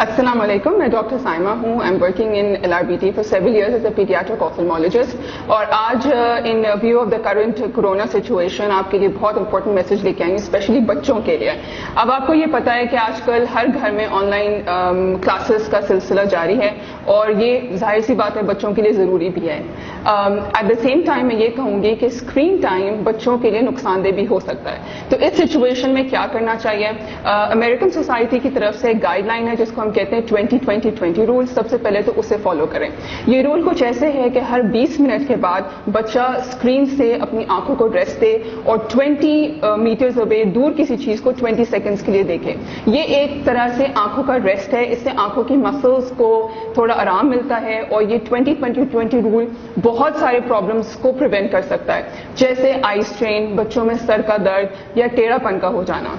السلام علیکم، میں ڈاکٹر سائمہ ہوں. I am working in LRBT for several years as a paediatric ophthalmologist. اور آج in view of the current corona situation آپ کے لیے بہت امپورٹنٹ میسج لے کے آئیں گے، اسپیشلی بچوں کے لیے. اب آپ کو یہ پتا ہے کہ آج کل ہر گھر میں آن لائن کلاسز کا سلسلہ جاری ہے، اور یہ ظاہر سی بات ہے بچوں کے لیے ضروری بھی ہے. ایٹ دا سیم ٹائم میں یہ کہوں گی کہ اسکرین ٹائم بچوں کے لیے نقصان دہ بھی ہو سکتا ہے. تو اس سچویشن میں کیا کرنا چاہیے؟ امریکن سوسائٹی کی طرف سے ایک گائیڈ لائن ہے جس کو ہم کہتے ہیں 20-20-20 رول. سب سے پہلے تو اسے فالو کریں. یہ رول کچھ ایسے ہے کہ ہر 20 منٹ کے بعد بچہ اسکرین سے اپنی آنکھوں کو ریسٹ دے اور 20 میٹرز اوے دور کسی چیز کو 20 سیکنڈز کے لیے دیکھے. یہ ایک طرح سے آنکھوں کا ریسٹ ہے، اس سے آنکھوں کی مسلز کو تھوڑا آرام ملتا ہے، اور یہ 20-20-20 رول بہت سارے پرابلمس کو پریونٹ کر سکتا ہے، جیسے آئی اسٹرین، بچوں میں سر کا درد یا ٹیڑھا پن کا ہو جانا.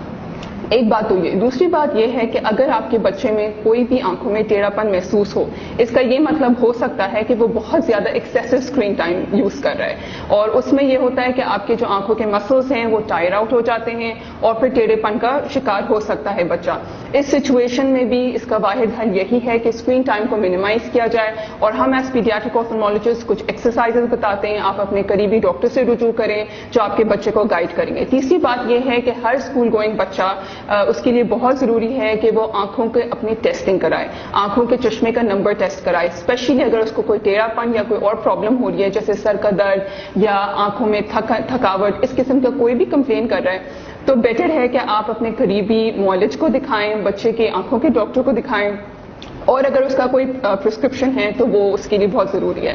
ایک بات تو یہ. دوسری بات یہ ہے کہ اگر آپ کے بچے میں کوئی بھی آنکھوں میں ٹیڑھا پن محسوس ہو، اس کا یہ مطلب ہو سکتا ہے کہ وہ بہت زیادہ ایکسیسو اسکرین ٹائم یوز کر رہا ہے، اور اس میں یہ ہوتا ہے کہ آپ کے جو آنکھوں کے مسلس ہیں وہ ٹائر آؤٹ ہو جاتے ہیں، اور پھر ٹیڑھے پن کا شکار ہو سکتا ہے بچہ. اس سچویشن میں بھی اس کا واحد حل یہی ہے کہ اسکرین ٹائم کو منیمائز کیا جائے، اور ہم ایز پیڈیاٹرک آپتھلمولوجسٹ کچھ ایکسرسائزز بتاتے ہیں. آپ اپنے قریبی ڈاکٹر سے رجوع کریں جو آپ کے بچے کو گائیڈ کریں گے. تیسری بات یہ ہے کہ ہر اسکول گوئنگ بچہ اس کے لیے بہت ضروری ہے کہ وہ آنکھوں کے اپنی ٹیسٹنگ کرائے، آنکھوں کے چشمے کا نمبر ٹیسٹ کرائے، اسپیشلی اگر اس کو کوئی ٹیڑھا پن یا کوئی اور پرابلم ہو رہی ہے، جیسے سر کا درد یا آنکھوں میں تھکاوٹ، اس قسم کا کوئی بھی کمپلین کر رہا ہے تو بیٹر ہے کہ آپ اپنے قریبی معالج کو دکھائیں، بچے کے آنکھوں کے ڈاکٹر کو دکھائیں، اور اگر اس کا کوئی پرسکرپشن ہے تو وہ اس کے لیے بہت ضروری ہے.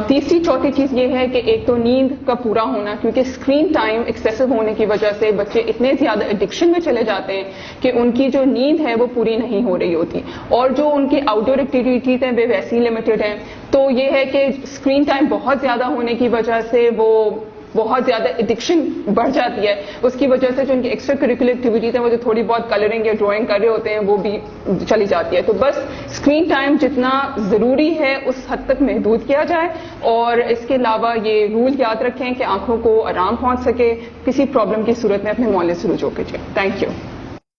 تیسری چوتھی چیز یہ ہے کہ ایک تو نیند کا پورا ہونا، کیونکہ اسکرین ٹائم ایکسیسو ہونے کی وجہ سے بچے اتنے زیادہ ایڈکشن میں چلے جاتے ہیں کہ ان کی جو نیند ہے وہ پوری نہیں ہو رہی ہوتی، اور جو ان کی آؤٹ ڈور ایکٹیویٹیز ہیں وہ ویسی لمیٹڈ ہیں. تو یہ ہے کہ اسکرین ٹائم بہت زیادہ ہونے کی وجہ سے وہ بہت زیادہ ایڈکشن بڑھ جاتی ہے. اس کی وجہ سے جو ان کی ایکسٹرا کریکولر ایکٹیویٹیز ہیں وہ جو تھوڑی بہت کلرنگ یا ڈرائنگ کر رہے ہوتے ہیں وہ بھی چلی جاتی ہے. تو بس اسکرین ٹائم جتنا ضروری ہے اس حد تک محدود کیا جائے، اور اس کے علاوہ یہ رول یاد رکھیں کہ آنکھوں کو آرام پہنچ سکے. کسی پرابلم کی صورت میں اپنے معالج سے رجوع کیجیے. Thank you.